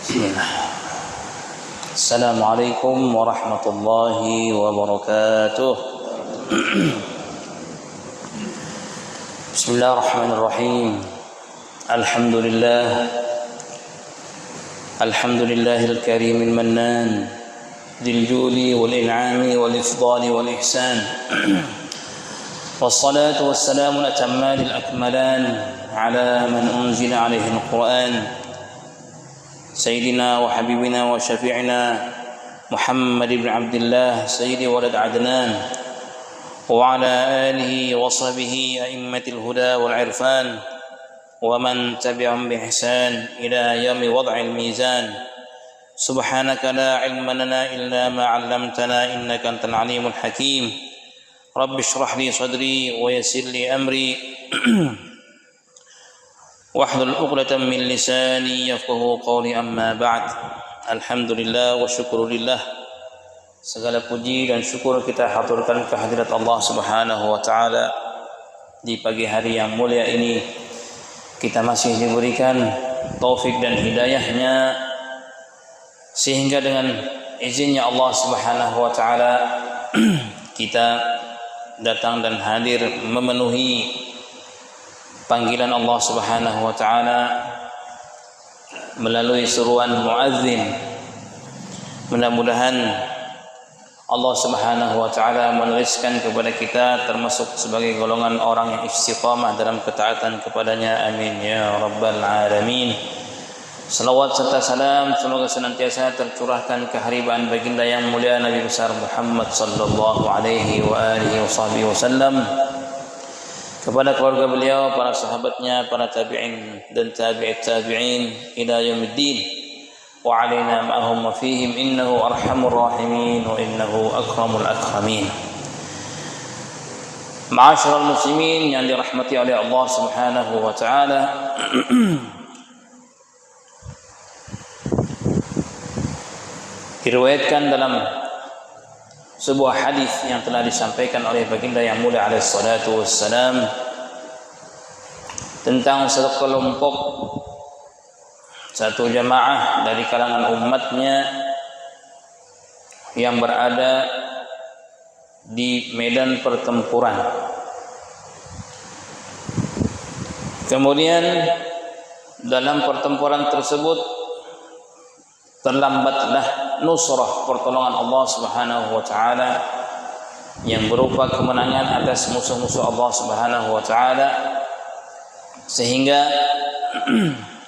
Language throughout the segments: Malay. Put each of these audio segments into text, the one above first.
Bismillah. Assalamualaikum warahmatullahi wabarakatuh. Bismillahirrahmanirrahim. Alhamdulillahil karimil mannan, dzil judi wal in'ami wal ifdali wal ihsan. Wassalatu wassalamu atammanil akmalan ala man unzila alaihi al-Qur'an. سيدنا وحبيبنا وشفيعنا محمد بن عبد الله سيد ولد عدنان وعلى آله وصحبه أئمة الهدى والعرفان ومن تبعهم بإحسان إلى يوم وضع الميزان. سبحانك لا علم لنا إلا ما علمتنا إنك أنت العليم الحكيم. رب اشرح لي صدري ويسر لي أمري wahlul 'uqdatam min lisani yafqahu qawli, amma ba'd. Alhamdulillah wa syukurillah. Segala puji dan syukur kita haturkan kehadirat Allah Subhanahu wa taala. Di pagi hari yang mulia ini kita masih diberikan taufik dan hidayahnya, sehingga dengan izinnya Allah Subhanahu wa taala kita datang dan hadir memenuhi panggilan Allah Subhanahu wa taala melalui seruan muadzin. Mudah-mudahan Allah Subhanahu wa taala menuliskan kepada kita termasuk sebagai golongan orang yang istiqamah dalam ketaatan kepadanya. Amin ya rabbal alamin. Salawat serta salam semoga senantiasa tercurahkan keharibaan baginda yang mulia Nabi besar Muhammad sallallahu alaihi wa alihi wasallam, kepada keluarga beliau, para sahabatnya, para tabi'in dan tabi'it tabi'in ila yaumiddin, wa alaina ma'ahum wa fihim, innahu arhamur rahimin wa innahu akramul akramin. Ma'asyiral muslimin yang dirahmati oleh Allah Subhanahu wa taala, diriwayatkan dalam sebuah hadis yang telah disampaikan oleh baginda yang mulia alaihi salatu wassalam tentang satu kelompok, satu jamaah dari kalangan umatnya yang berada di medan pertempuran. Kemudian dalam pertempuran tersebut terlambatlah nusrah, pertolongan Allah Subhanahu wa taala yang berupa kemenangan atas musuh-musuh Allah Subhanahu wa taala, sehingga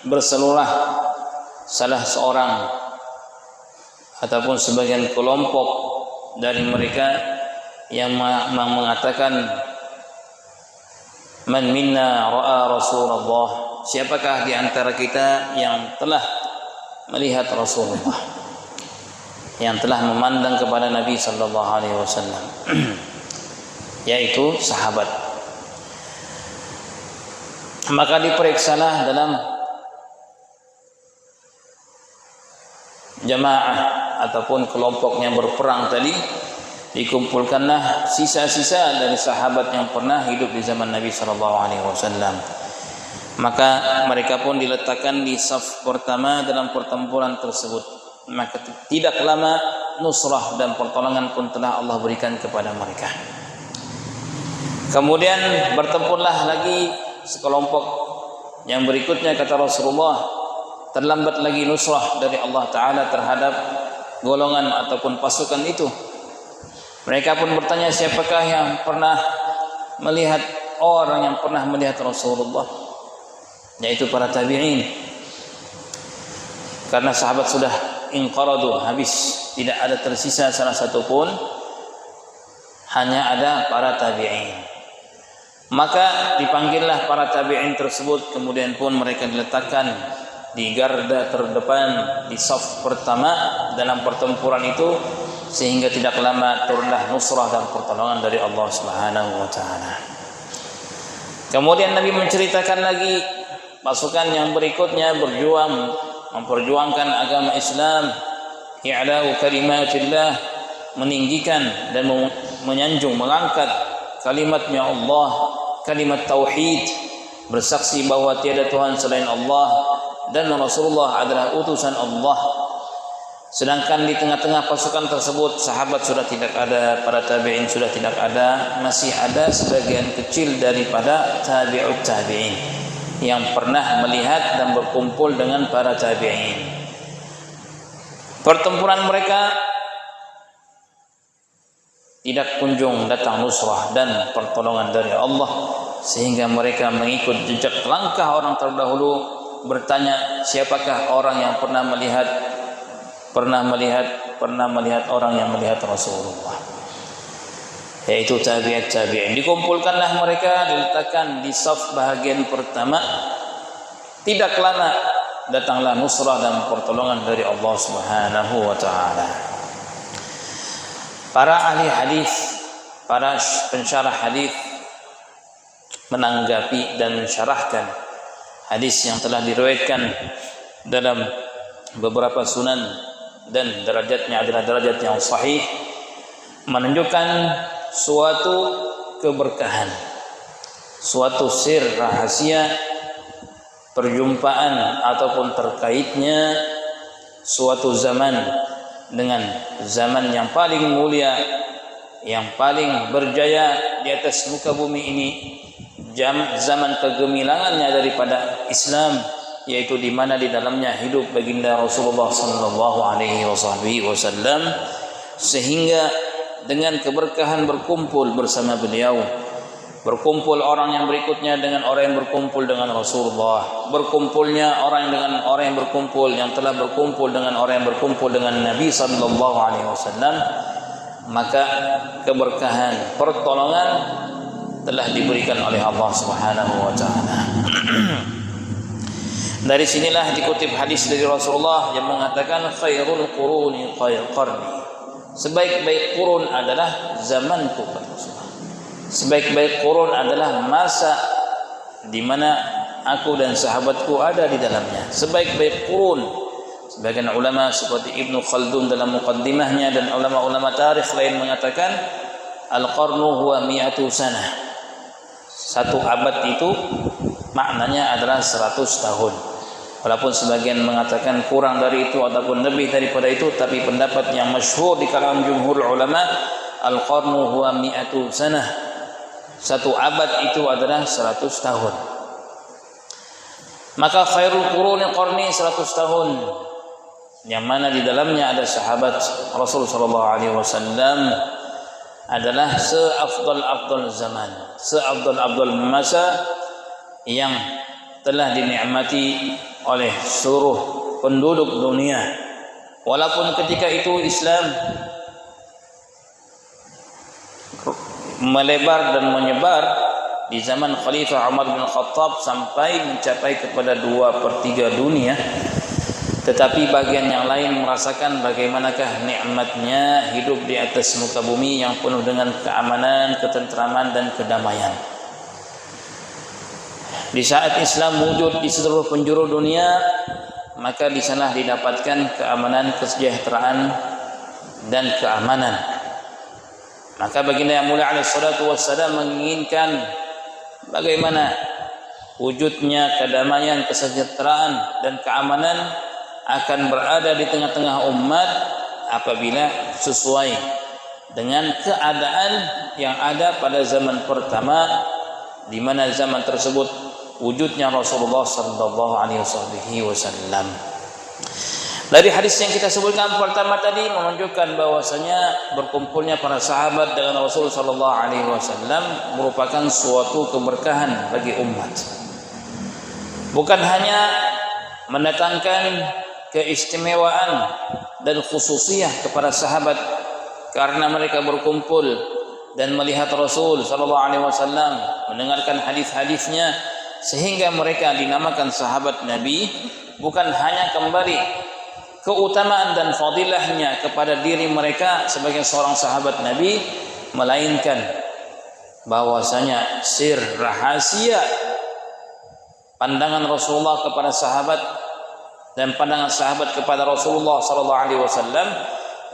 berseluruh salah seorang ataupun sebagian kelompok dari mereka yang mengatakan, man minna ra'a Rasulullah, siapakah di antara kita yang telah melihat Rasulullah, yang telah memandang kepada Nabi sallallahu alaihi wasallam, yaitu sahabat. Maka diperiksalah dalam jamaah ataupun kelompoknya berperang tadi, dikumpulkanlah sisa-sisa dari sahabat yang pernah hidup di zaman Nabi sallallahu alaihi wasallam. Maka mereka pun diletakkan di saf pertama dalam pertempuran tersebut. Maka tidak lama nusrah dan pertolongan pun telah Allah berikan kepada mereka. Kemudian bertempurlah lagi sekelompok yang berikutnya, kata Rasulullah, terlambat lagi nusrah dari Allah Ta'ala terhadap golongan ataupun pasukan itu. Mereka pun bertanya, siapakah yang pernah melihat orang yang pernah melihat Rasulullah? Yaitu para tabi'in. Karena sahabat sudah inqaradu, habis, tidak ada tersisa salah satu pun, hanya ada para tabi'in. Maka dipanggillah para tabi'in tersebut, kemudian pun mereka diletakkan di garda terdepan, di saf pertama dalam pertempuran itu, sehingga tidak lama turunlah nusrah dan pertolongan dari Allah Subhanahu wa taala. Kemudian Nabi menceritakan lagi pasukan yang berikutnya memperjuangkan agama Islam, i'la'u kalimatillah, meninggikan dan menyanjung, mengangkat kalimatnya Allah, kalimat tauhid, bersaksi bahwa tiada Tuhan selain Allah dan Rasulullah adalah utusan Allah. Sedangkan di tengah-tengah pasukan tersebut sahabat sudah tidak ada, para tabi'in sudah tidak ada, masih ada sebagian kecil daripada tabi'ut tabi'in yang pernah melihat dan berkumpul dengan para tabi'in. Pertempuran mereka tidak kunjung datang nusrah dan pertolongan dari Allah, sehingga mereka mengikut jejak langkah orang terdahulu, bertanya siapakah orang yang pernah melihat orang yang melihat Rasulullah, yaitu tabi'in. Dikumpulkanlah mereka, diletakkan di saf bahagian pertama. Tidak lama datanglah nusrah dan pertolongan dari Allah Subhanahu wa taala. Para ahli hadis, para pensyarah hadis menanggapi dan mensyarahkan hadis yang telah diriwayatkan dalam beberapa sunan dan derajatnya adalah derajat yang sahih, menunjukkan suatu keberkahan, suatu sir rahasia perjumpaan ataupun terkaitnya suatu zaman dengan zaman yang paling mulia, yang paling berjaya di atas muka bumi ini, zaman kegemilangannya daripada Islam, yaitu di mana di dalamnya hidup baginda Rasulullah sallallahu alaihi wasallam, sehingga dengan keberkahan berkumpul bersama beliau, berkumpul orang yang berikutnya dengan orang yang berkumpul dengan Rasulullah, berkumpulnya orang dengan orang yang berkumpul yang telah berkumpul dengan orang yang berkumpul dengan Nabi sallallahu alaihi wasallam, maka keberkahan pertolongan telah diberikan oleh Allah Subhanahu wa taala. Dari sinilah dikutip hadis dari Rasulullah yang mengatakan khairul quruni qarni. Sebaik-baik kurun adalah zamanku, kata Rasulullah. Sebaik-baik kurun adalah masa di mana aku dan sahabatku ada di dalamnya. Sebaik-baik kurun, sebagian ulama seperti Ibnu Khaldun dalam muqaddimahnya dan ulama-ulama tarikh lain mengatakan al-qarnu huwa mi'atu sanah. Satu abad itu maknanya adalah 100 tahun. Walaupun sebagian mengatakan kurang dari itu ataupun lebih daripada itu, tapi pendapat yang masyhur di kalangan jumhur ulama, al-qarnu huwa mi'atu sanah. Satu abad itu adalah 100 tahun. Maka khairul quruni qarni 100 tahun, yang mana di dalamnya ada sahabat Rasul sallallahu alaihi wasallam, adalah seafdal zaman, seafdal masa yang telah dinikmati oleh seluruh penduduk dunia. Walaupun ketika itu Islam melebar dan menyebar di zaman Khalifah Umar bin Khattab sampai mencapai kepada 2/3 dunia, tetapi bagian yang lain merasakan bagaimanakah nikmatnya hidup di atas muka bumi yang penuh dengan keamanan, ketentraman dan kedamaian. Di saat Islam wujud di seluruh penjuru dunia, maka di sana didapatkan keamanan, kesejahteraan dan keamanan. Maka baginda yang mulia alaihi salatu wassalam menginginkan bagaimana wujudnya kedamaian, kesejahteraan dan keamanan akan berada di tengah-tengah umat apabila sesuai dengan keadaan yang ada pada zaman pertama, di mana zaman tersebut wujudnya Rasulullah sallallahu alaihi wasallam. Dari hadis yang kita sebutkan pertama tadi menunjukkan bahwasanya berkumpulnya para sahabat dengan Rasul sallallahu alaihi wasallam merupakan suatu keberkahan bagi umat. Bukan hanya mendatangkan keistimewaan dan khususiyah kepada sahabat karena mereka berkumpul dan melihat Rasul sallallahu alaihi wasallam, mendengarkan hadis-hadisnya sehingga mereka dinamakan sahabat Nabi, bukan hanya kembali keutamaan dan fadilahnya kepada diri mereka sebagai seorang sahabat Nabi, melainkan bahwasanya sir rahasia pandangan Rasulullah kepada sahabat dan pandangan sahabat kepada Rasulullah sallallahu alaihi wasallam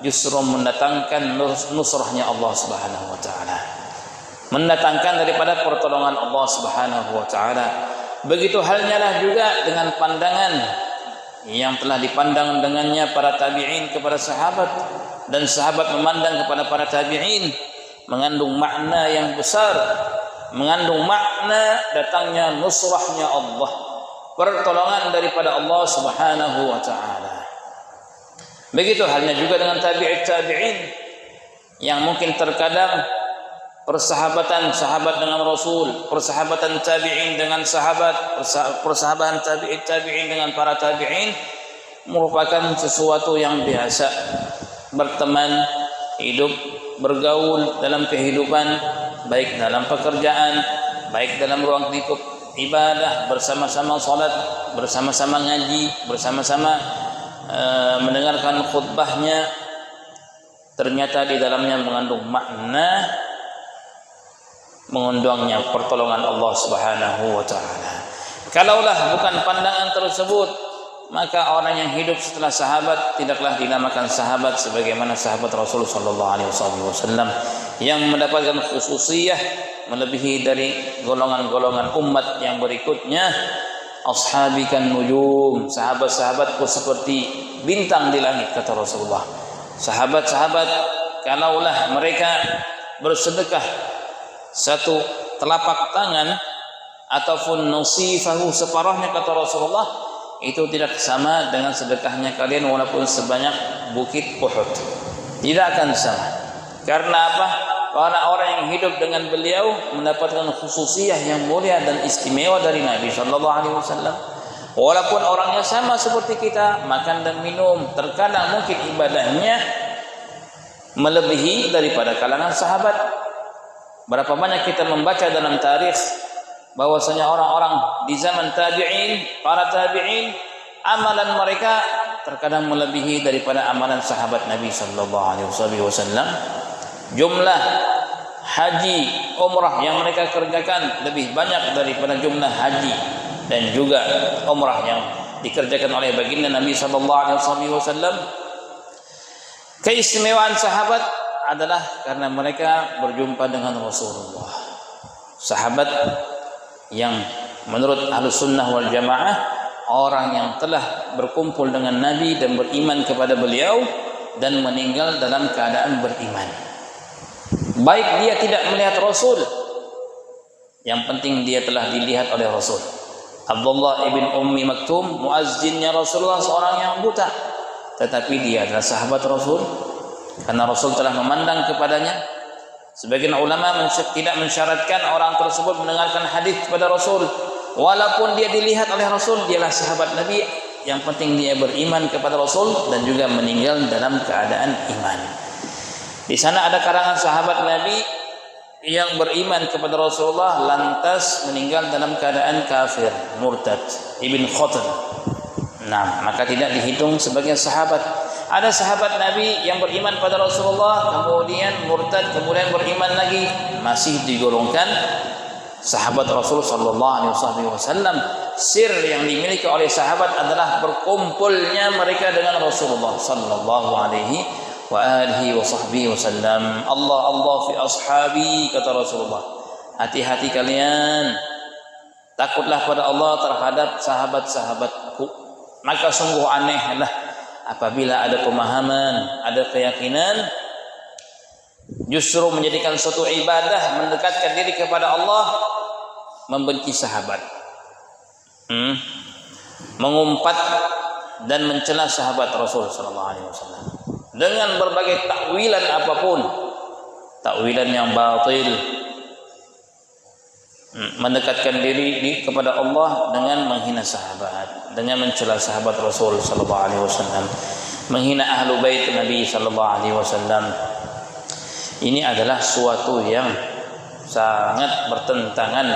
justru mendatangkan nusrahnya Allah Subhanahu wa taala, mendatangkan daripada pertolongan Allah Subhanahu wa taala. Begitu halnya lah juga dengan pandangan yang telah dipandang dengannya para tabi'in kepada sahabat dan sahabat memandang kepada para tabi'in mengandung makna yang besar, mengandung makna datangnya nusrahnya Allah, pertolongan daripada Allah Subhanahu wa taala. Begitu halnya juga dengan tabi'in yang mungkin terkadang persahabatan sahabat dengan Rasul, persahabatan tabi'in dengan sahabat, persahabatan tabi'in dengan para tabi'in merupakan sesuatu yang biasa. Berteman, hidup, bergaul dalam kehidupan, baik dalam pekerjaan, baik dalam ruang lingkup ibadah, bersama-sama salat, bersama-sama ngaji, bersama-sama mendengarkan khutbahnya, ternyata di dalamnya mengandung makna mengundangnya pertolongan Allah Subhanahu wa taala. Kalaulah bukan pandangan tersebut, maka orang yang hidup setelah sahabat tidaklah dinamakan sahabat sebagaimana sahabat Rasul sallallahu alaihi wasallam yang mendapatkan khususiyah melebihi dari golongan-golongan umat yang berikutnya. Ashabikan nujum, sahabat-sahabatku seperti bintang di langit, kata Rasulullah. Sahabat-sahabat kalaulah mereka bersedekah satu telapak tangan ataupun nasifahu, separuhnya, kata Rasulullah, itu tidak sama dengan sedekahnya kalian walaupun sebanyak bukit Uhud. Tidak akan sama. Karena apa? Karena orang yang hidup dengan beliau mendapatkan khususiyah yang mulia dan istimewa dari Nabi sallallahu alaihi wasallam. Walaupun orangnya sama seperti kita, makan dan minum, terkadang mungkin ibadahnya melebihi daripada kalangan sahabat. Berapa banyak kita membaca dalam tarikh bahwasanya orang-orang di zaman tabi'in, para tabi'in, amalan mereka terkadang melebihi daripada amalan sahabat Nabi sallallahu alaihi wasallam. Jumlah haji, umrah yang mereka kerjakan lebih banyak daripada jumlah haji dan juga umrah yang dikerjakan oleh baginda Nabi sallallahu alaihi wasallam. Keistimewaan sahabat adalah karena mereka berjumpa dengan Rasulullah. Sahabat yang menurut Ahlus Sunnah wal Jamaah orang yang telah berkumpul dengan Nabi dan beriman kepada beliau dan meninggal dalam keadaan beriman. Baik dia tidak melihat Rasul, yang penting dia telah dilihat oleh Rasul. Abdullah ibn Ummi Maktum, muazzinnya Rasulullah, seorang yang buta, tetapi dia adalah sahabat Rasul karena Rasul telah memandang kepadanya. Sebagian ulama tidak mensyaratkan orang tersebut mendengarkan hadis kepada Rasul, walaupun dia dilihat oleh Rasul, dialah sahabat Nabi. Yang penting dia beriman kepada Rasul dan juga meninggal dalam keadaan iman. Di sana ada karangan sahabat Nabi yang beriman kepada Rasulullah lantas meninggal dalam keadaan kafir, murtad, ibn Khotan. Nah, maka tidak dihitung sebagai sahabat. Ada sahabat Nabi yang beriman pada Rasulullah, kemudian murtad, kemudian beriman lagi, masih digolongkan sahabat Rasul sallallahu alaihi wasallam. Sir yang dimiliki oleh sahabat adalah berkumpulnya mereka dengan Rasulullah sallallahu alaihi wa alihi wa sahbihi wasallam. Allah fi ashabi, kata Rasulullah. Hati-hati kalian, takutlah pada Allah terhadap sahabat-sahabatku. Maka sungguh anehlah apabila ada pemahaman, ada keyakinan justru menjadikan suatu ibadah mendekatkan diri kepada Allah membenci sahabat, mengumpat dan mencela sahabat Rasul sallallahu alaihi wasallam dengan berbagai takwilan apapun, takwilan yang batil, mendekatkan diri kepada Allah dengan menghina sahabat, dengan mencela sahabat Rasul sallallahu alaihi wasallam, menghina ahlu bait Nabi sallallahu alaihi wasallam. Ini adalah suatu yang sangat bertentangan.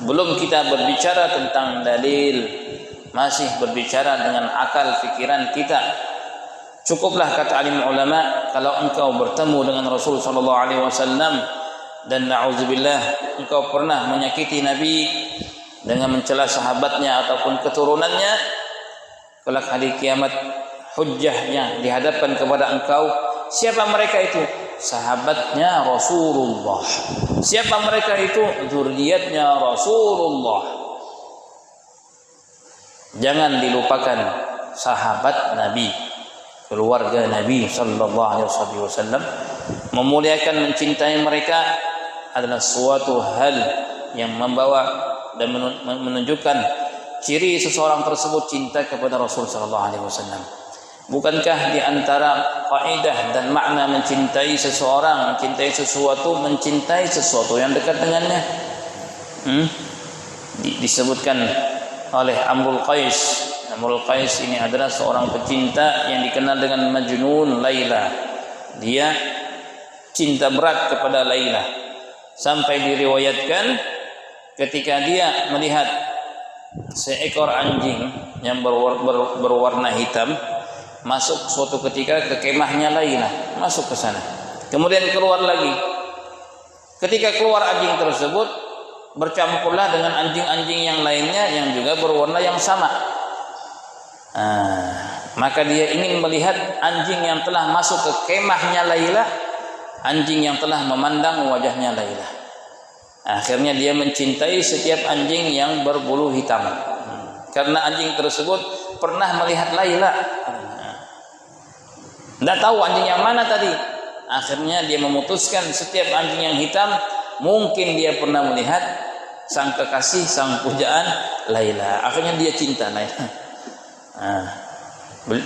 Belum kita berbicara tentang dalil, masih berbicara dengan akal fikiran kita. Cukuplah, kata alim ulama, kalau engkau bertemu dengan Rasul sallallahu alaihi wasallam dan na'udzubillah engkau pernah menyakiti Nabi dengan mencela sahabatnya ataupun keturunannya, kelak hari kiamat hujjahnya dihadapkan kepada engkau. Siapa mereka itu? Sahabatnya Rasulullah. Siapa mereka itu? Zuriatnya Rasulullah. Jangan dilupakan sahabat Nabi, keluarga Nabi sallallahu alaihi wasallam. Memuliakan, mencintai mereka adalah suatu hal yang membawa dan menunjukkan ciri seseorang tersebut cinta kepada Rasul sallallahu alaihi wasallam. Bukankah di antara kaidah dan makna mencintai seseorang, mencintai sesuatu yang dekat dengannya? Disebutkan oleh Amrul Qais. Amrul Qais ini adalah seorang pecinta yang dikenal dengan Majnun Laila. Dia cinta berat kepada Laila, sampai diriwayatkan ketika dia melihat seekor anjing yang berwarna hitam masuk suatu ketika ke kemahnya Laila, masuk ke sana, kemudian keluar lagi. Ketika keluar anjing tersebut bercampurlah dengan anjing-anjing yang lainnya yang juga berwarna yang sama. Maka dia ingin melihat anjing yang telah masuk ke kemahnya Laila, anjing yang telah memandang wajahnya Laila. Akhirnya dia mencintai setiap anjing yang berbulu hitam, karena anjing tersebut pernah melihat Laila. Tidak tahu anjing yang mana tadi. Akhirnya dia memutuskan setiap anjing yang hitam mungkin dia pernah melihat sang kekasih, sang pujaan Laila. Akhirnya dia cinta Laila.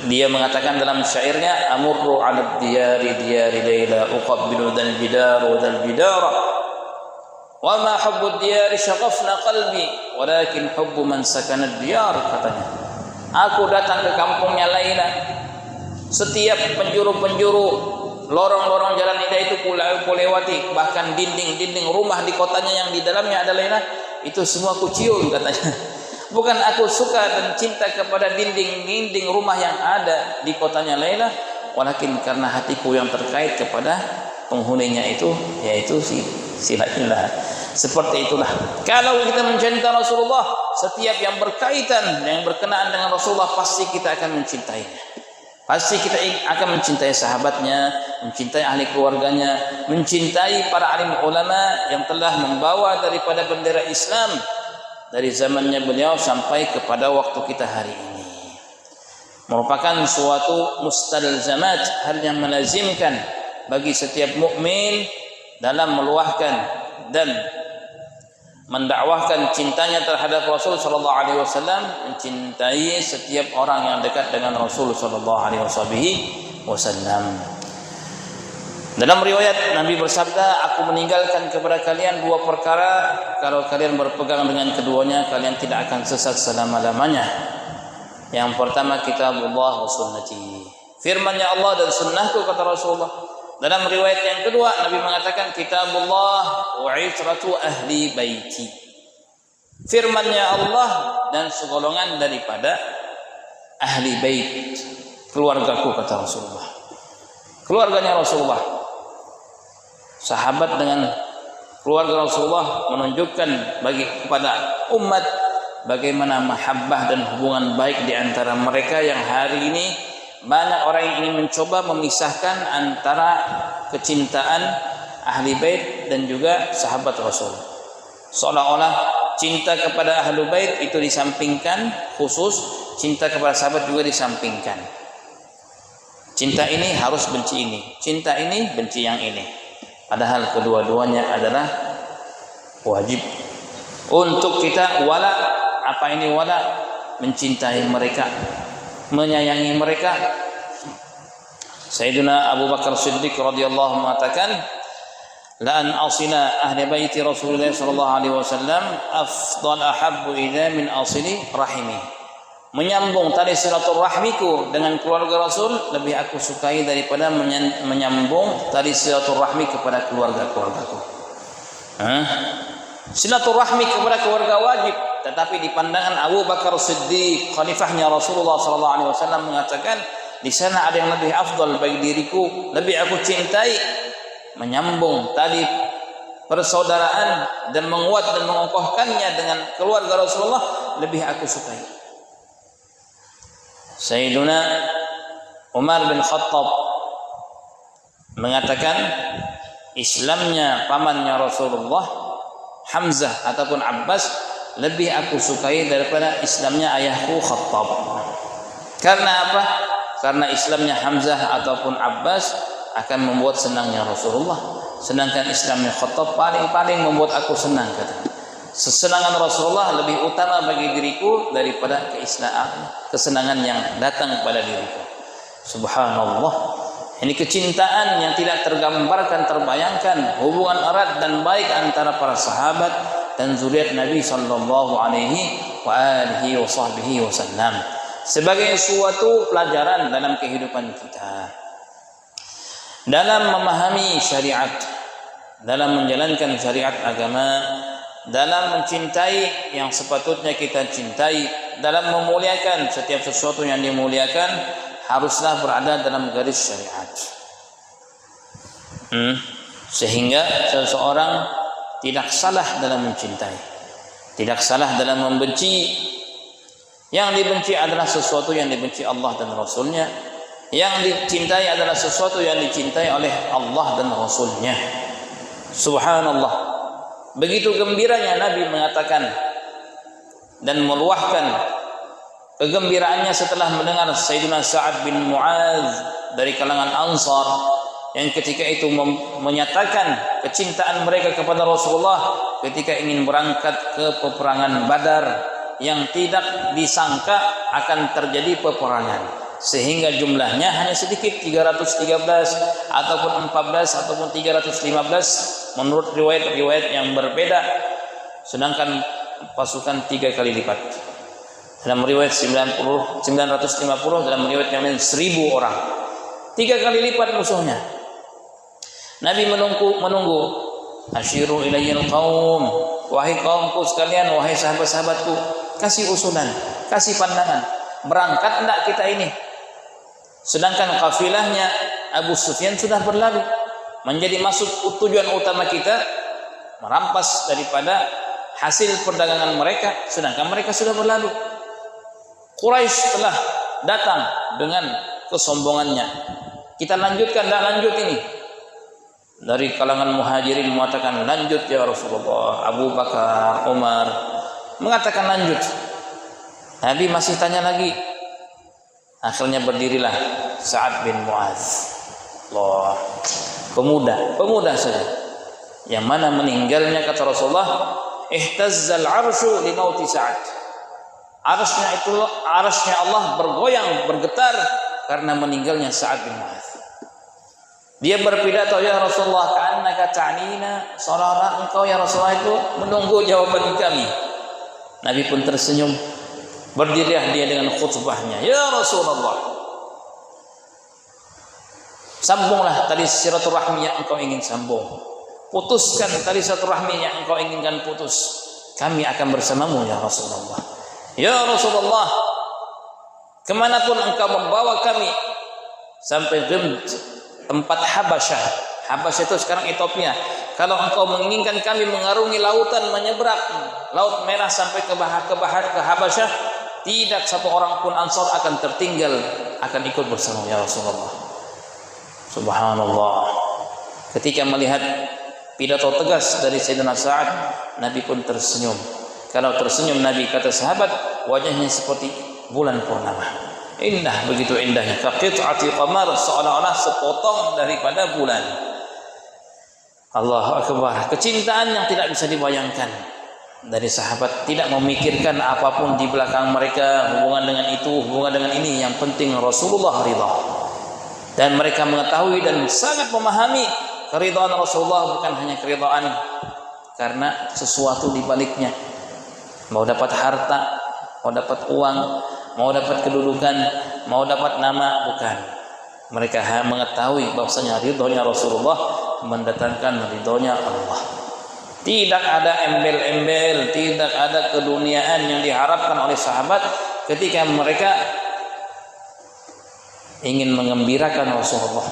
Dia mengatakan dalam syairnya, amurru 'ala diyari Laila uqabbilu dal jidar wa dal jidara wa ma hubbu diyari syaghafna qalbi walakin hubbu man sakana diyar, katanya. Aku datang ke kampungnya Laila. Setiap penjuru-penjuru, lorong-lorong jalan indah itu kulewati, bahkan dinding-dinding rumah di kotanya yang di dalamnya ada Laila, itu semua ku cium, katanya. Bukan aku suka dan cinta kepada dinding-dinding rumah yang ada di kotanya Laila, walakin karena hatiku yang terkait kepada penghuninya itu, yaitu si Laila. Seperti itulah kalau kita mencintai Rasulullah, setiap yang berkaitan, yang berkenaan dengan Rasulullah, pasti kita akan mencintainya. Pasti kita akan mencintai sahabatnya, mencintai ahli keluarganya, mencintai para alim ulama yang telah membawa daripada bendera Islam dari zamannya beliau sampai kepada waktu kita hari ini. Merupakan suatu mustalzamat, hal yang melazimkan bagi setiap mukmin dalam meluahkan dan mendakwahkan cintanya terhadap Rasul sallallahu alaihi wasallam, mencintai setiap orang yang dekat dengan Rasul sallallahu alaihi wasallam. Dalam riwayat Nabi bersabda, aku meninggalkan kepada kalian dua perkara, kalau kalian berpegang dengan keduanya kalian tidak akan sesat selama-lamanya. Yang pertama, kitabullah wa sunnati, firman-Nya Allah dan sunnahku, kata Rasulullah. Dalam riwayat yang kedua, Nabi mengatakan kitabullah wa itratu ahli baiti, firman-Nya Allah dan segolongan daripada ahli bait, keluargaku, kata Rasulullah. Keluarganya Rasulullah, sahabat dengan keluarga Rasulullah menunjukkan bagi kepada umat bagaimana mahabbah dan hubungan baik di antara mereka, yang hari ini banyak orang yang ingin mencoba memisahkan antara kecintaan ahli bait dan juga sahabat Rasul. Seolah-olah cinta kepada ahli bait itu disampingkan, khusus cinta kepada sahabat juga disampingkan. Cinta ini harus benci ini, cinta ini benci yang ini. Padahal kedua-duanya adalah wajib untuk kita wala. Apa ini wala? Mencintai mereka, menyayangi mereka. Sayyidina Abu Bakar Siddiq radhiyallahu mengatakan, la an asila ahli baiti Rasulullah sallallahu alaihi wasallam afdal ahabbu ila min asili rahimi. Menyambung tali silaturahmiku dengan keluarga Rasul lebih aku sukai daripada menyambung tali silaturahmi kepada keluarga-keluargaku. Silaturahmi kepada keluarga wajib, tetapi di pandangan Abu Bakar Siddiq, khalifahnya Rasulullah SAW, mengatakan di sana ada yang lebih afdal bagi diriku, lebih aku cintai menyambung tali persaudaraan dan menguat dan mengokohkannya dengan keluarga Rasulullah, lebih aku sukai. Sayyiduna Umar bin Khattab mengatakan, Islamnya pamannya Rasulullah, Hamzah ataupun Abbas, lebih aku sukai daripada Islamnya ayahku Khattab. Karena apa? Karena Islamnya Hamzah ataupun Abbas akan membuat senangnya Rasulullah, sedangkan Islamnya Khattab paling membuat aku senang, kata. Kesenangan Rasulullah lebih utama bagi diriku daripada kesenangan yang datang kepada diriku. Subhanallah. Ini kecintaan yang tidak tergambarkan, terbayangkan, hubungan erat dan baik antara para sahabat dan zuriat Nabi sallallahu alaihi wasallam sebagai suatu pelajaran dalam kehidupan kita, dalam memahami syariat, dalam menjalankan syariat agama, dalam mencintai yang sepatutnya kita cintai, dalam memuliakan setiap sesuatu yang dimuliakan, haruslah berada dalam garis syariat. Sehingga seseorang tidak salah dalam mencintai, tidak salah dalam membenci. Yang dibenci adalah sesuatu yang dibenci Allah dan Rasulnya, yang dicintai adalah sesuatu yang dicintai oleh Allah dan Rasulnya. Subhanallah. Begitu gembiranya Nabi mengatakan dan meluahkan kegembiraannya setelah mendengar Sayyidina Sa'ad bin Mu'adz dari kalangan Ansar yang ketika itu menyatakan kecintaan mereka kepada Rasulullah ketika ingin berangkat ke peperangan Badar, yang tidak disangka akan terjadi peperangan sehingga jumlahnya hanya sedikit, 313 ataupun 14 ataupun 315 menurut riwayat-riwayat yang berbeda, sedangkan pasukan 3 kali lipat. Dalam riwayat 950, dalam riwayat yang lain 1000 orang. 3 kali lipat musuhnya. Nabi menunggu. Asyiru ilayyal qaum, wahai kaumku sekalian, wahai sahabat-sahabatku, kasih usulan, kasih pandangan. Berangkat enggak kita ini? Sedangkan kafilahnya Abu Sufyan sudah berlalu. Menjadi masuk tujuan utama kita merampas daripada hasil perdagangan mereka, sedangkan mereka sudah berlalu. Quraisy telah datang dengan kesombongannya. Kita lanjutkan, tidak lanjut ini. Dari kalangan muhajirin mengatakan lanjut ya Rasulullah. Abu Bakar, Umar mengatakan lanjut. Nabi masih tanya lagi. Akhirnya berdirilah Sa'ad bin Mu'adz. Allah, pemuda saja. Yang mana meninggalnya, kata Rasulullah, ihtazzal arsyu li mauti Sa'ad. Arasnya Allah bergoyang, bergetar karena meninggalnya Sa'ad bin Mu'adz. Dia berpidato, ya Rasulullah, ka'annaka ta'nina, seolah-olah engkau ya Rasulullah itu menunggu jawaban kami. Nabi pun tersenyum. Berdirilah dia dengan khutbahnya, ya Rasulullah, sambunglah tali silaturahmi yang engkau ingin sambung, putuskan tali silaturahmi yang engkau inginkan putus. Kami akan bersamamu ya Rasulullah. Ya Rasulullah, kemanapun engkau membawa kami, sampai tempat Habasyah. Habasyah itu sekarang Ethiopia. Kalau engkau menginginkan kami mengarungi lautan, menyeberang Laut Merah sampai ke Habasyah, tidak satu orang pun Ansar akan tertinggal, akan ikut bersama ya Rasulullah. Subhanallah. Ketika melihat pidato tegas dari Sayyidina Sa'ad, Nabi pun tersenyum. Kalau tersenyum Nabi, kata sahabat, wajahnya seperti bulan purnama. Indah, begitu indahnya. Kaqit'ati qamar, seolah-olah sepotong daripada bulan. Allahu Akbar. Kecintaan yang tidak bisa dibayangkan dari sahabat, tidak memikirkan apapun di belakang mereka, hubungan dengan itu, hubungan dengan ini, yang penting Rasulullah ridha. Dan mereka mengetahui dan sangat memahami keridhaan Rasulullah bukan hanya keridhaan karena sesuatu di baliknya. Mau dapat harta, mau dapat uang, mau dapat kedudukan, mau dapat nama, bukan. Mereka mengetahui bahwasanya ridhonya Rasulullah mendatangkan ridhonya Allah. Tidak ada embel-embel, tidak ada keduniaan yang diharapkan oleh sahabat ketika mereka ingin mengembirakan Rasulullah,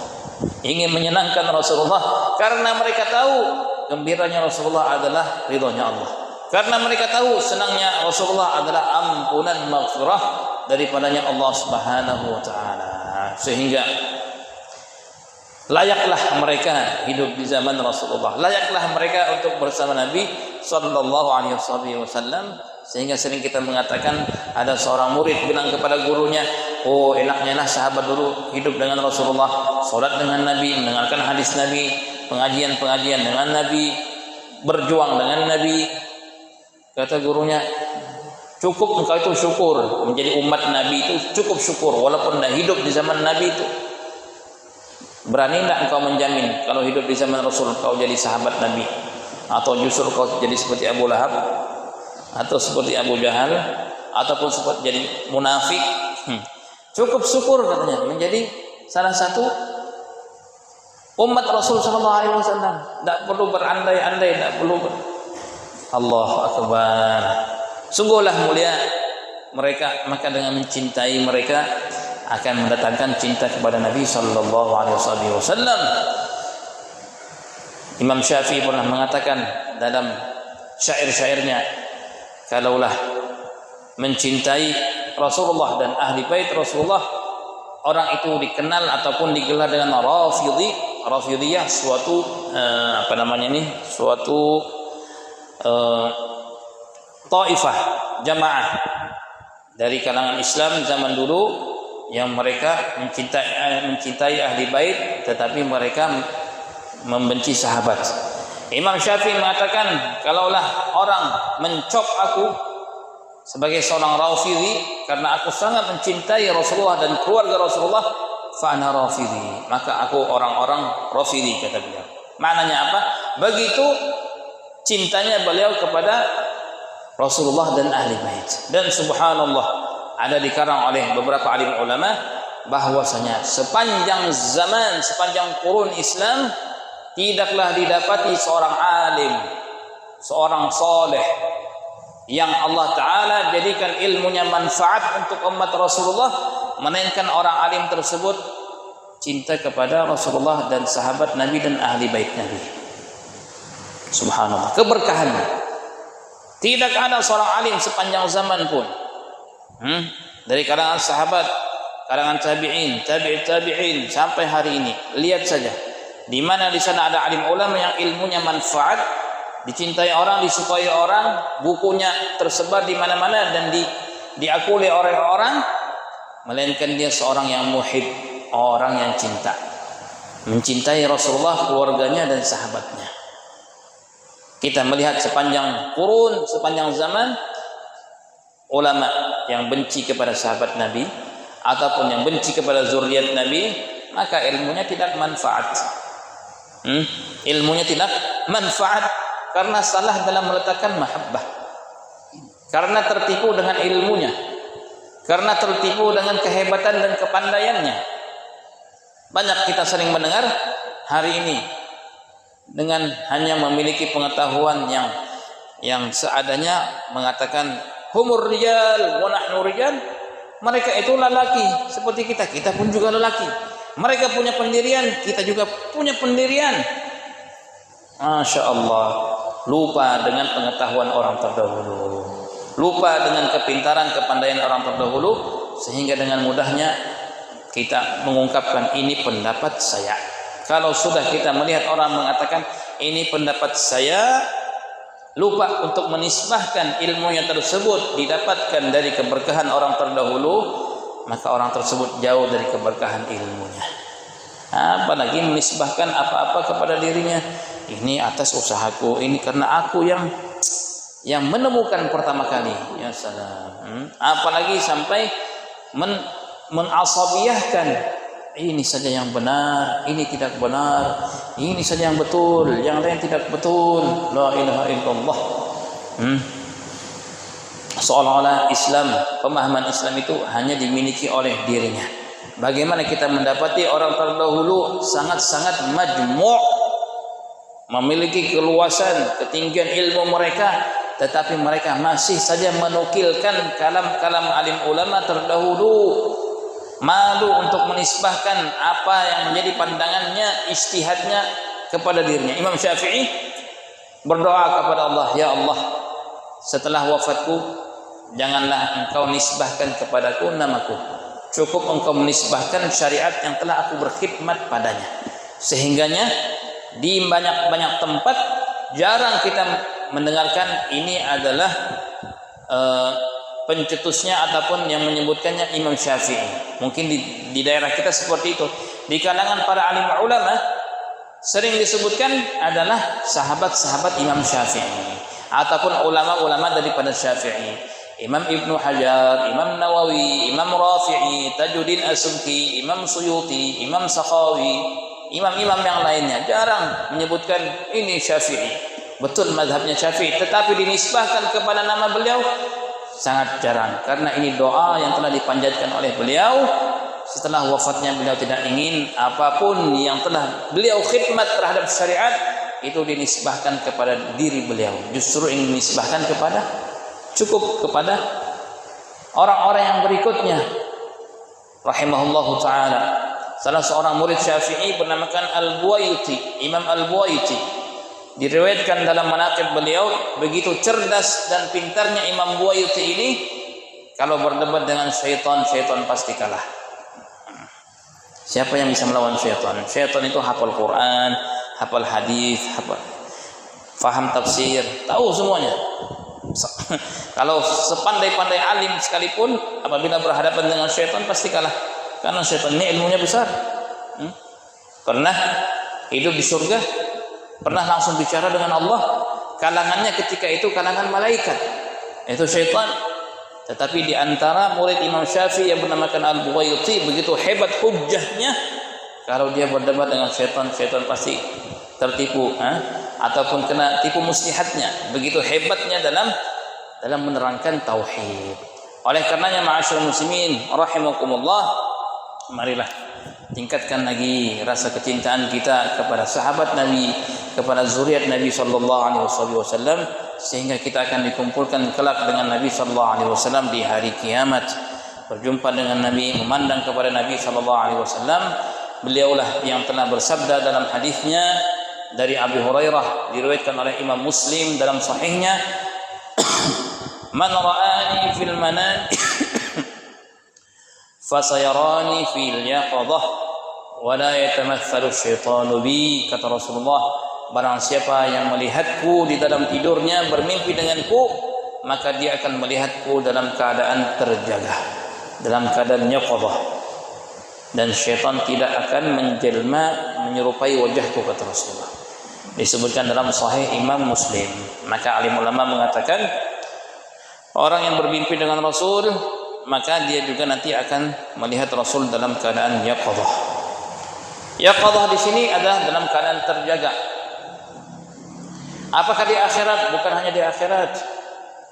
ingin menyenangkan Rasulullah, karena mereka tahu gembiranya Rasulullah adalah ridhonya Allah. Karena mereka tahu senangnya Rasulullah adalah ampunan maghfirah daripadanya Allah Subhanahu wa taala. Sehingga layaklah mereka hidup di zaman Rasulullah, layaklah mereka untuk bersama Nabi sallallahu alaihi wasallam. Sehingga sering kita mengatakan, ada seorang murid bilang kepada gurunya, oh enaknya lah sahabat dulu hidup dengan Rasulullah, sholat dengan Nabi, mendengarkan hadis Nabi, pengajian-pengajian dengan Nabi, berjuang dengan Nabi. Kata gurunya, cukup engkau itu syukur menjadi umat Nabi itu, cukup syukur walaupun dah hidup di zaman Nabi itu. Berani tak engkau menjamin kalau hidup di zaman Rasul kau jadi sahabat Nabi, atau justru kau jadi seperti Abu Lahab, atau seperti Abu Jahal, ataupun seperti jadi munafik? Cukup syukur katanya menjadi salah satu umat Rasul sallallahu alaihi wasallam. Tak perlu berandai-andai, tak perlu Allahu akbar. Sungguhlah mulia mereka, maka dengan mencintai mereka akan mendatangkan cinta kepada Nabi sallallahu alaihi wasallam. Imam Syafi'i pernah mengatakan dalam syair-syairnya, kalaulah mencintai Rasulullah dan ahli bait Rasulullah, orang itu dikenal ataupun digelar dengan Rafidhiyah, suatu suatu taifah, jamaah dari kalangan Islam zaman dulu yang mereka mencintai ahli bait tetapi mereka membenci sahabat. Imam Syafi'i mengatakan, kalaulah orang mencop aku sebagai seorang Rafidhi karena aku sangat mencintai Rasulullah dan keluarga Rasulullah, fa ana Rafidhi, maka aku orang-orang Rafidhi, kata beliau. Maknanya apa? Begitu cintanya beliau kepada Rasulullah dan ahli bait. Dan subhanallah, ada dikarang oleh beberapa alim ulama bahwasanya sepanjang zaman, sepanjang kurun Islam, tidaklah didapati seorang alim, seorang soleh yang Allah Ta'ala jadikan ilmunya manfaat untuk umat Rasulullah, melainkan orang alim tersebut cinta kepada Rasulullah dan sahabat Nabi dan ahli bait Nabi. Subhanallah, keberkahannya. Tidak ada seorang alim sepanjang zaman pun, dari kalangan sahabat, kalangan tabi'in, tabi'in sampai hari ini. Lihat saja, di mana di sana ada alim ulama yang ilmunya manfaat, dicintai orang, disukai orang, bukunya tersebar di mana-mana dan diakui oleh orang, melainkan dia seorang yang muhib, orang yang cinta, mencintai Rasulullah, keluarganya dan sahabatnya. Kita melihat sepanjang kurun, sepanjang zaman, ulama yang benci kepada sahabat Nabi ataupun yang benci kepada zuriat Nabi, maka ilmunya tidak manfaat. Ilmunya tidak manfaat karena salah dalam meletakkan mahabbah, karena tertipu dengan ilmunya, karena tertipu dengan kehebatan dan kepandaiannya. Banyak kita sering mendengar hari ini dengan hanya memiliki pengetahuan yang seadanya mengatakan humur rijal wa nahnu rijal, mereka itu lelaki seperti kita, kita pun juga lelaki. Mereka punya pendirian, kita juga punya pendirian. Masya Allah, lupa dengan pengetahuan orang terdahulu, lupa dengan kepintaran, kepandaian orang terdahulu, sehingga dengan mudahnya kita mengungkapkan ini pendapat saya. Kalau sudah kita melihat orang mengatakan ini pendapat saya, lupa untuk menisbahkan ilmunya tersebut didapatkan dari keberkahan orang terdahulu, maka orang tersebut jauh dari keberkahan ilmunya. Apalagi menisbahkan apa-apa kepada dirinya, ini atas usahaku, ini karena aku yang menemukan pertama kali. Ya salam. Apalagi sampai menasabiyahkan, ini saja yang benar, ini tidak benar, ini saja yang betul, yang lain tidak betul. La ilaha illallah. Seolah-olah Islam, pemahaman Islam itu hanya dimiliki oleh dirinya. Bagaimana kita mendapati orang terdahulu sangat-sangat majmu', memiliki keluasan, ketinggian ilmu mereka, tetapi mereka masih saja menukilkan kalam-kalam alim ulama terdahulu. Malu untuk menisbahkan apa yang menjadi pandangannya, ijtihadnya kepada dirinya. Imam Syafi'i berdoa kepada Allah, ya Allah, setelah wafatku janganlah engkau nisbahkan kepadaku namaku, cukup engkau menisbahkan syariat yang telah aku berkhidmat padanya. Sehingganya di banyak-banyak tempat jarang kita mendengarkan ini adalah pencetusnya ataupun yang menyebutkannya Imam Syafi'i. Mungkin di daerah kita seperti itu. Di kalangan para alim ulama sering disebutkan adalah sahabat-sahabat Imam Syafi'i ataupun ulama-ulama daripada Syafi'i. Imam Ibnu Hajar, Imam Nawawi, Imam Rafi'i, Tajuddin As-Subki, Imam Suyuti, Imam Sakhawi, imam-imam yang lainnya jarang menyebutkan ini Syafi'i. Betul mazhabnya Syafi'i, tetapi dinisbahkan kepada nama beliau sangat jarang, karena ini doa yang telah dipanjatkan oleh beliau setelah wafatnya. Beliau tidak ingin apapun yang telah beliau khidmat terhadap syariat itu dinisbahkan kepada diri beliau, justru ingin dinisbahkan cukup kepada orang-orang yang berikutnya. Rahimahullahu ta'ala, salah seorang murid Syafi'i bernamakan Al-Buwaiti, Imam Al-Buwaiti, diriwayatkan dalam manaqib beliau, begitu cerdas dan pintarnya Imam Buwaiti ini, kalau berdebat dengan syaitan, syaitan pasti kalah. Siapa yang bisa melawan syaitan? Syaitan itu hafal Quran, hafal hadis, faham tafsir, tahu semuanya. Kalau sepandai-pandai alim sekalipun, apabila berhadapan dengan syaitan pasti kalah, karena syaitan ini ilmunya besar. Pernah hidup di surga, pernah langsung bicara dengan Allah, kalangannya ketika itu kalangan malaikat, itu syaitan. Tetapi di antara murid Imam Syafi'i yang bernamakan Al-Buwaiti, begitu hebat hujjahnya, kalau dia berdebat dengan syaitan, syaitan pasti tertipu, ataupun kena tipu muslihatnya. Begitu hebatnya dalam menerangkan tauhid. Oleh karenanya, ma'asyiral muslimin rahimakumullah, marilah tingkatkan lagi rasa kecintaan kita kepada sahabat Nabi, kepada zuriat Nabi sallallahu alaihi wasallam, sehingga kita akan dikumpulkan kelak dengan Nabi sallallahu alaihi wasallam di hari kiamat, berjumpa dengan Nabi, memandang kepada Nabi sallallahu alaihi wasallam. Beliaulah yang telah bersabda dalam hadisnya dari Abu Hurairah, diriwayatkan oleh Imam Muslim dalam sahihnya, man ra'ani fil manam fasayarani fil yaqadhah wa la yatamatsalu syaitanu bi. Kata Rasulullah, barang siapa yang melihatku di dalam tidurnya, bermimpi denganku, maka dia akan melihatku dalam keadaan terjaga, dalam keadaan yaqadhah, dan syaitan tidak akan menjelma menyerupai wajahku, kata Rasulullah. Disebutkan dalam sahih Imam Muslim. Maka alim ulama mengatakan, orang yang bermimpi dengan Rasul, maka dia juga nanti akan melihat Rasul dalam keadaan yaqadhah. Yaqadhah di sini adalah dalam keadaan terjaga. Apakah di akhirat? Bukan hanya di akhirat.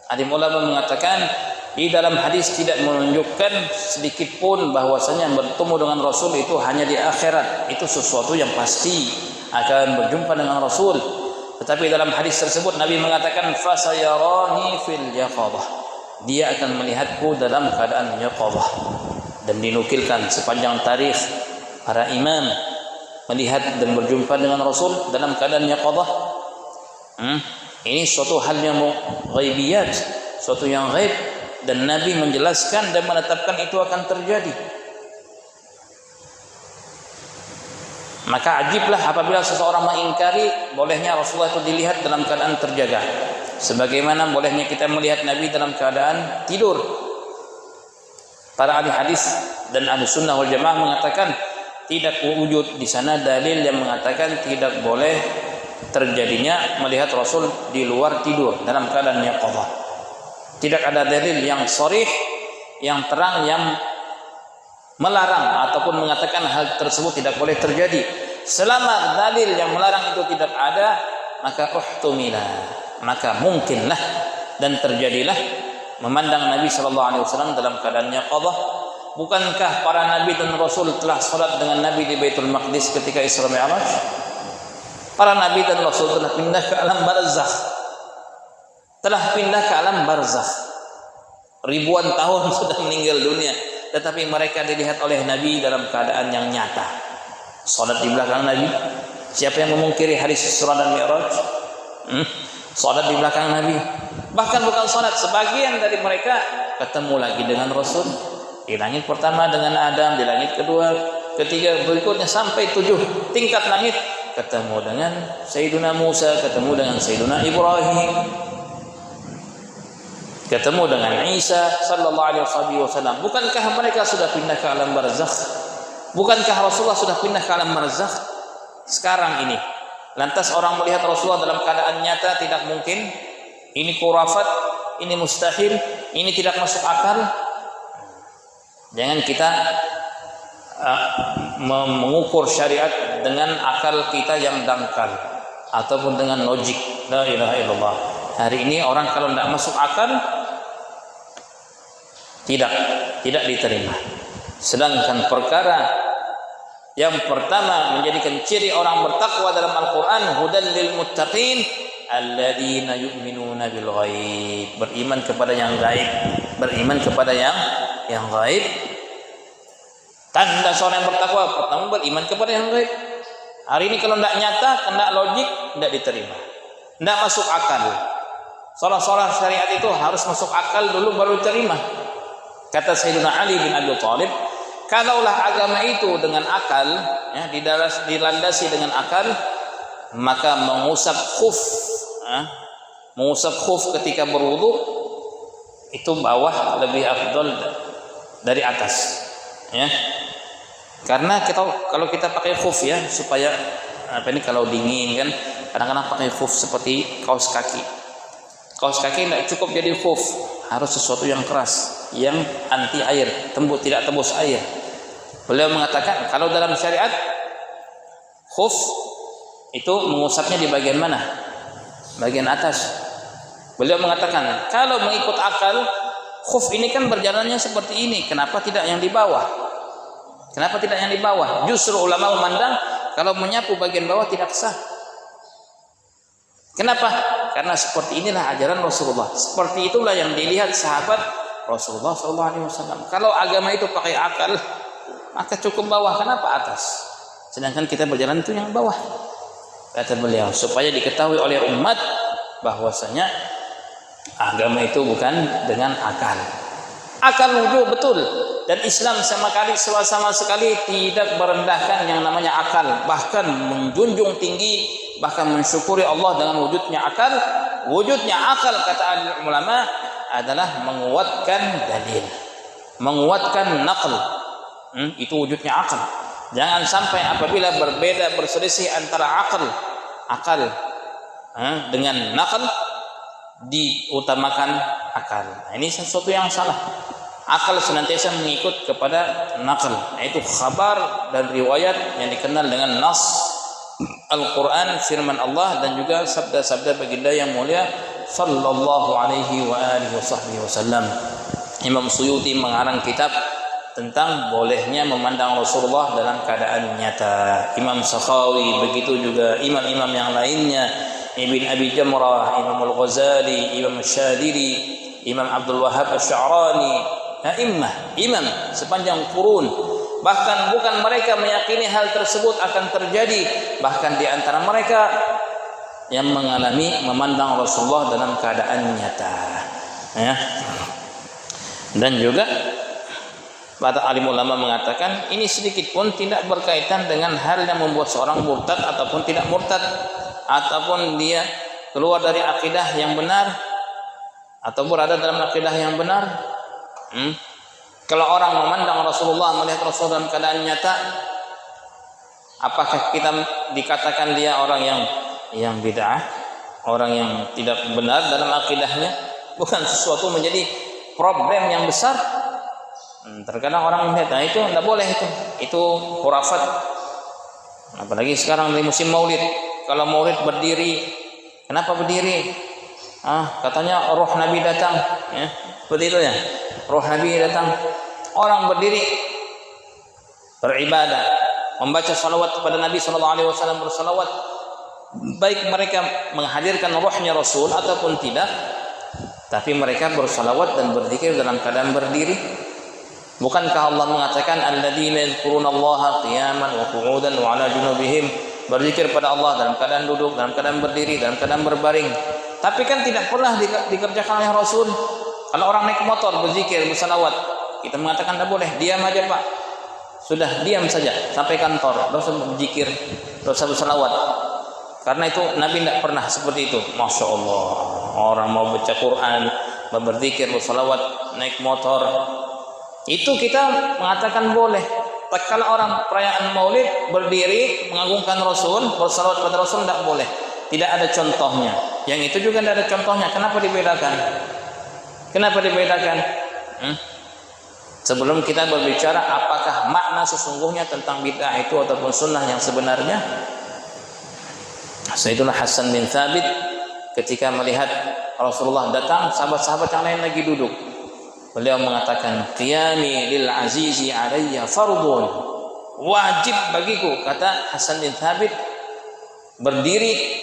Alim ulama mengatakan, di dalam hadis tidak menunjukkan sedikit pun bahwasanya bertemu dengan Rasul itu hanya di akhirat. Itu sesuatu yang pasti akan berjumpa dengan Rasul. Tetapi dalam hadis tersebut Nabi mengatakan, fasayarani fil yaqadhah, dia akan melihatku dalam keadaan yaqadhah. Dan dinukilkan sepanjang tarikh para imam melihat dan berjumpa dengan Rasul dalam keadaan yaqadhah. Ini suatu hal yang ghaibiyat, suatu yang ghaib, dan Nabi menjelaskan dan menetapkan itu akan terjadi. Maka ajiblah apabila seseorang mengingkari bolehnya Rasulullah itu dilihat dalam keadaan terjaga, sebagaimana bolehnya kita melihat Nabi dalam keadaan tidur. Para ahli hadis dan ahli sunnah wal jamaah mengatakan tidak wujud di sana dalil yang mengatakan tidak boleh terjadinya melihat Rasul di luar tidur dalam keadaan yaqadhah. Tidak ada dalil yang sharih, yang terang, yang melarang ataupun mengatakan hal tersebut tidak boleh terjadi. Selama dalil yang melarang itu tidak ada, maka uhtumila, maka mungkinlah dan terjadilah memandang Nabi sallallahu alaihi wasallam dalam keadaan yaqadhah. Bukankah para nabi dan rasul telah salat dengan Nabi di Baitul Maqdis ketika Isra Mi'raj? Para nabi dan rasul telah pindah ke alam barzakh. Telah pindah ke alam barzakh. Ribuan tahun sudah meninggal dunia, tetapi mereka dilihat oleh Nabi dalam keadaan yang nyata. Salat di belakang Nabi. Siapa yang memungkiri hadis Isra dan Mi'raj? Salat di belakang Nabi. Bahkan bukan salat, sebagian dari mereka ketemu lagi dengan Rasul di langit pertama dengan Adam, di langit kedua, ketiga, berikutnya sampai 7 tingkat langit, ketemu dengan Sayyiduna Musa, ketemu dengan Sayyiduna Ibrahim. ketemu dengan Isa sallallahu alaihi wasallam. Bukankah mereka sudah pindah ke alam barzakh? Bukankah Rasulullah sudah pindah ke alam barzakh? Sekarang ini lantas orang melihat Rasulullah dalam keadaan nyata tidak mungkin, ini khurafat, ini mustahil, ini tidak masuk akal. Jangan kita mengukur syariat dengan akal kita yang dangkal ataupun dengan logik. La ilaha illallah. Hari ini orang kalau tidak masuk akal tidak diterima. Sedangkan perkara yang pertama menjadikan ciri orang bertakwa dalam Al-Quran, hudan lil muttaqin alladzina yu'minuna bil ghaib, beriman kepada yang gaib, beriman kepada yang gaib. Tanda seorang yang bertakwa pertama beriman kepada yang gaib. Hari ini kalau tidak nyata, tidak logik, tidak diterima, tidak masuk akal. Seolah-olah syariat itu harus masuk akal dulu baru diterima. Kata Sayyidina Ali bin Abi Thalib, kalaulah agama itu dengan akal, ya, dilandasi dengan akal, maka mengusap khuf ketika berwudu itu bawah lebih afdal dari atas, ya. Karena kalau kita pakai khuf, ya, supaya kalau dingin kan kadang-kadang pakai khuf seperti kaos kaki. Kaos kaki tidak cukup jadi khuf, harus sesuatu yang keras, yang anti air, tidak tembus air. Beliau mengatakan kalau dalam syariat khuf itu mengusapnya di bagian mana? Bagian atas. Beliau mengatakan kalau mengikut akal, khuf ini kan berjalannya seperti ini, kenapa tidak yang di bawah? Kenapa tidak yang di bawah? Justru ulama memandang kalau menyapu bagian bawah tidak sah. Kenapa? Karena seperti inilah ajaran Rasulullah. Seperti itulah yang dilihat sahabat Rasulullah SAW. Kalau agama itu pakai akal, maka cukup bawah, kenapa atas? Sedangkan kita berjalan itu yang bawah. Kata beliau, supaya diketahui oleh umat bahwasanya agama itu bukan dengan akal. Akal wujud betul, dan Islam sama sekali tidak merendahkan yang namanya akal, bahkan menjunjung tinggi, bahkan mensyukuri Allah dengan wujudnya akal. Wujudnya akal, kata ahli ulama, adalah menguatkan dalil, menguatkan naql. Itu wujudnya akal. Jangan sampai apabila berbeda berselisih antara akal dengan naql, diutamakan akal. Nah, ini sesuatu yang salah. Akal senantiasa mengikut kepada naql, yaitu khabar dan riwayat yang dikenal dengan nas Al-Quran, firman Allah, dan juga sabda-sabda baginda yang mulia sallallahu alaihi wa alihi wasallam. Imam Suyuti mengarang kitab tentang bolehnya memandang Rasulullah dalam keadaan nyata. Imam Sakhawi, begitu juga imam-imam yang lainnya, Ibn Abi Jamrah, Imam Al-Ghazali, Imam Syadili, Imam Abdul Wahhab Asy-Sya'rani, imam sepanjang kurun. Bahkan bukan mereka meyakini hal tersebut akan terjadi, bahkan di antara mereka yang mengalami memandang Rasulullah dalam keadaan nyata, ya. Dan juga para alim ulama mengatakan ini sedikit pun tidak berkaitan dengan hal yang membuat seorang murtad ataupun tidak murtad, ataupun dia keluar dari akidah yang benar atau berada dalam akidah yang benar. Kalau orang memandang Rasulullah, melihat Rasulullah dalam keadaan nyata, apakah kita dikatakan dia orang yang bid'ah, orang yang tidak benar dalam akidahnya? Bukan sesuatu menjadi problem yang besar. Terkadang orang melihat, nah itu tidak boleh, itu khurafat. Apalagi sekarang di musim Maulid, kalau Maulid berdiri, kenapa berdiri? Katanya roh Nabi datang, ya, seperti itu ya. Roh Nabi datang, orang berdiri beribadah, membaca salawat kepada Nabi SAW, bersalawat, baik mereka menghadirkan rohnya Rasul ataupun tidak, tapi mereka bersalawat dan berzikir dalam keadaan berdiri. Bukankah Allah mengatakan alladzina yadhkurunallaha qiyaman wa qu'udan wa 'ala junubihim, berzikir pada Allah dalam keadaan duduk, dalam keadaan berdiri, dalam keadaan berbaring. Tapi kan tidak pernah dikerjakan oleh Rasul. Kalau orang naik motor berzikir, bersalawat, kita mengatakan tidak boleh, diam aja Pak. Sudah diam saja sampai kantor, tidak usah berzikir, tidak usah bersalawat. Karena itu Nabi tidak pernah seperti itu. Masya Allah, orang mau baca Quran, berzikir, bersalawat, naik motor. Itu kita mengatakan boleh. Kalau orang perayaan Maulid berdiri mengagungkan Rasul, bersalawat pada Rasul, tidak boleh. Tidak ada contohnya. Yang itu juga tidak ada contohnya. Kenapa dibedakan? Kenapa dibedakan? Sebelum kita berbicara apakah makna sesungguhnya tentang bid'ah itu ataupun sunnah yang sebenarnya, Sayyidina Hasan bin Thabit ketika melihat Rasulullah datang, sahabat-sahabat yang lain lagi duduk, beliau mengatakan, qiyami lil azizi alayya fardun, wajib bagiku, kata Hasan bin Thabit, berdiri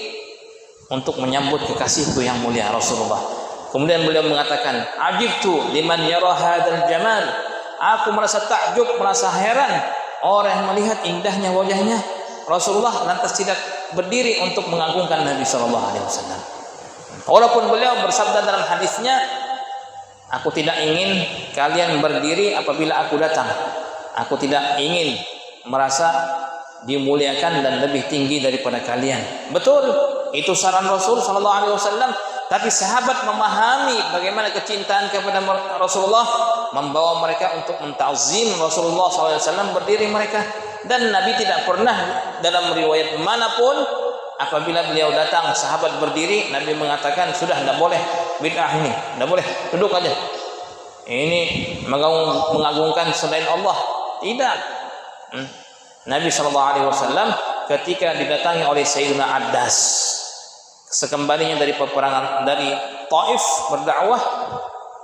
untuk menyambut kekasihku yang mulia Rasulullah. Kemudian beliau mengatakan, ajibtu liman yara hadzal jamal, aku merasa takjub, merasa heran orang yang melihat indahnya wajahnya Rasulullah lantas tidak berdiri untuk mengagungkan Nabi sallallahu alaihi wasallam. Walaupun beliau bersabda dalam hadisnya, aku tidak ingin kalian berdiri apabila aku datang. Aku tidak ingin merasa dimuliakan dan lebih tinggi daripada kalian. Betul, itu saran Rasul sallallahu alaihi wasallam. Tapi sahabat memahami bagaimana kecintaan kepada Rasulullah membawa mereka untuk mentazim Rasulullah SAW, berdiri mereka. Dan Nabi tidak pernah dalam riwayat manapun apabila beliau datang sahabat berdiri, Nabi mengatakan sudah tidak boleh bid'ah ini, tidak boleh, duduk aja. Ini mengagungkan selain Allah. Tidak. Nabi SAW ketika didatangi oleh Sayyidina Addas, sekembalinya dari peperangan dari Taif berdakwah,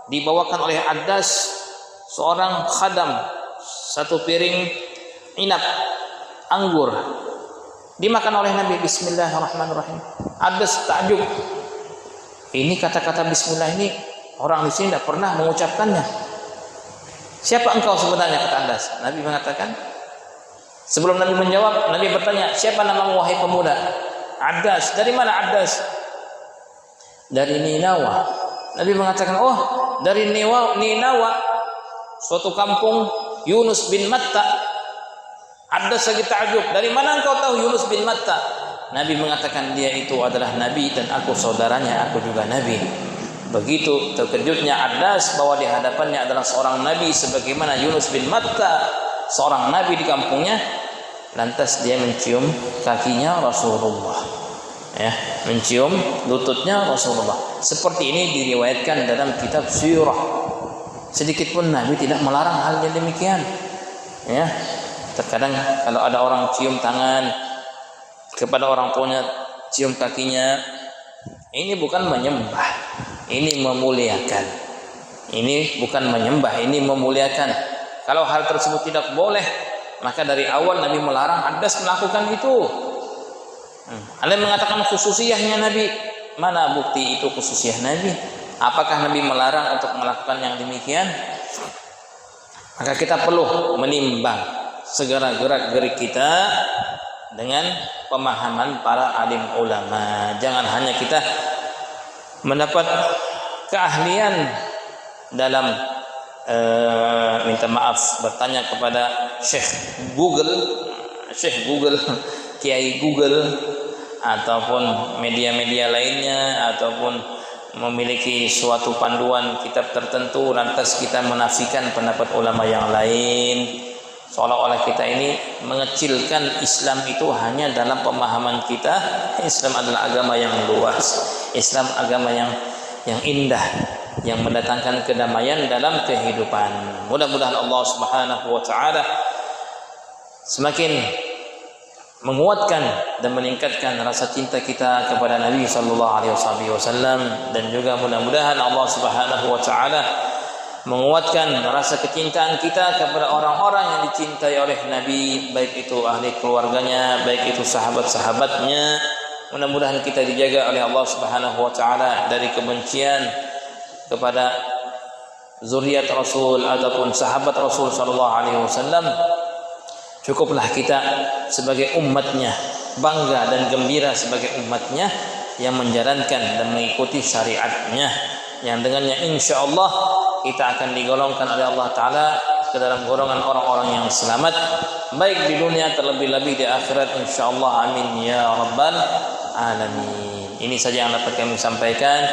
dibawakan oleh Addas seorang khadam satu piring inap anggur, dimakan oleh Nabi. Bismillahirrahmanirrahim. Addas takjub, ini kata-kata bismillah ini orang di sini tidak pernah mengucapkannya. Siapa engkau sebenarnya, kata Addas. Nabi mengatakan, sebelum Nabi menjawab, Nabi bertanya, siapa namamu wahai pemuda? Addas. Dari mana Addas? Dari Ninawa. Nabi mengatakan, oh dari Ninawa, suatu kampung Yunus bin Matta. Addas lagi ta'ajub, dari mana engkau tahu Yunus bin Matta? Nabi mengatakan, dia itu adalah Nabi dan aku saudaranya, aku juga Nabi. Begitu terkejutnya Addas bahwa di hadapannya adalah seorang Nabi sebagaimana Yunus bin Matta, seorang Nabi di kampungnya. Lantas dia mencium kakinya Rasulullah, ya, mencium lututnya Rasulullah. Seperti ini diriwayatkan dalam kitab sirah. Sedikit pun Nabi tidak melarang hal yang demikian. Ya, terkadang kalau ada orang cium tangan kepada orang tuanya, cium kakinya, ini bukan menyembah, ini memuliakan. Ini bukan menyembah, ini memuliakan. Kalau hal tersebut tidak boleh, maka dari awal Nabi melarang Addas melakukan itu. Anda mengatakan khususiyahnya Nabi, mana bukti itu khususiyah Nabi? Apakah Nabi melarang untuk melakukan yang demikian? Maka kita perlu menimbang segera gerak-gerik kita dengan pemahaman para alim ulama. Jangan hanya kita mendapat keahlian dalam minta maaf bertanya kepada Syekh Google, Kiai Google, ataupun media-media lainnya, ataupun memiliki suatu panduan kitab tertentu, lantas kita menafikan pendapat ulama yang lain, seolah-olah kita ini mengecilkan Islam itu hanya dalam pemahaman kita. Islam adalah agama yang luas, Islam agama yang indah, yang mendatangkan kedamaian dalam kehidupan. Mudah-mudahan Allah Subhanahu wa taala semakin menguatkan dan meningkatkan rasa cinta kita kepada Nabi sallallahu alaihi wasallam, dan juga mudah-mudahan Allah Subhanahu wa taala menguatkan rasa kecintaan kita kepada orang-orang yang dicintai oleh Nabi, baik itu ahli keluarganya, baik itu sahabat-sahabatnya. Mudah-mudahan kita dijaga oleh Allah Subhanahu wa taala dari kebencian kepada zuriat Rasul ataupun sahabat Rasul sallallahu alaihi wasallam. Cukuplah kita sebagai umatnya bangga dan gembira sebagai umatnya yang menjalankan dan mengikuti syariatnya, yang dengannya insyaallah kita akan digolongkan oleh Allah taala ke dalam golongan orang-orang yang selamat, baik di dunia terlebih-lebih di akhirat insyaallah. Amin ya rabbal alamin. Ini saja yang dapat kami sampaikan.